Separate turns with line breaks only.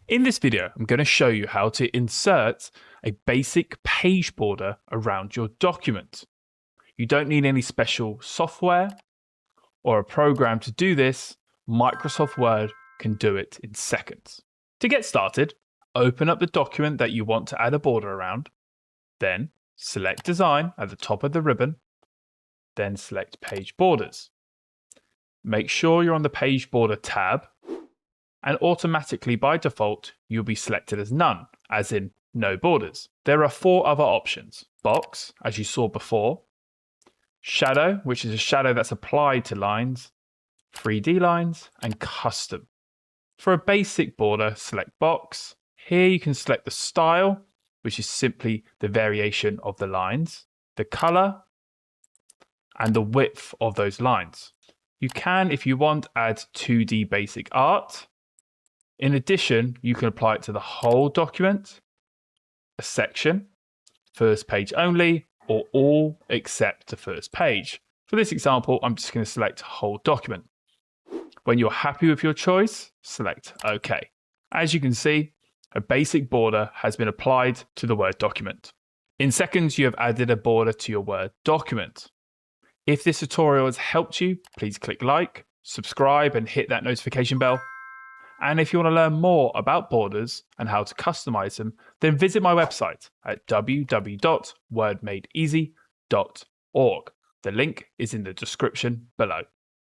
In this video, I'm going to show you how to insert a basic page border around your document. You don't need any special software or a program to do this. Microsoft Word can do it in seconds. To get started, open up the document that you want to add a border around. Then select Design at the top of the ribbon. Then select Page Borders. Make sure you're on the Page Border tab, and automatically by default, you'll be selected as none, as in no borders. There are 4 other options: box, as you saw before, shadow, which is a shadow that's applied to lines, 3D lines, and custom. For a basic border, select box. Here you can select the style, which is simply the variation of the lines, the color, and the width of those lines. You can, if you want, add 2D basic art. In addition, you can apply it to the whole document, a section, first page only, or all except the first page. For this example, I'm just going to select whole document. When you're happy with your choice, select OK. As you can see, a basic border has been applied to the Word document. In seconds, you have added a border to your Word document. If this tutorial has helped you, please click like, subscribe, and hit that notification bell. And if you want to learn more about borders and how to customize them, then visit my website at www.wordmadeeasy.org. The link is in the description below.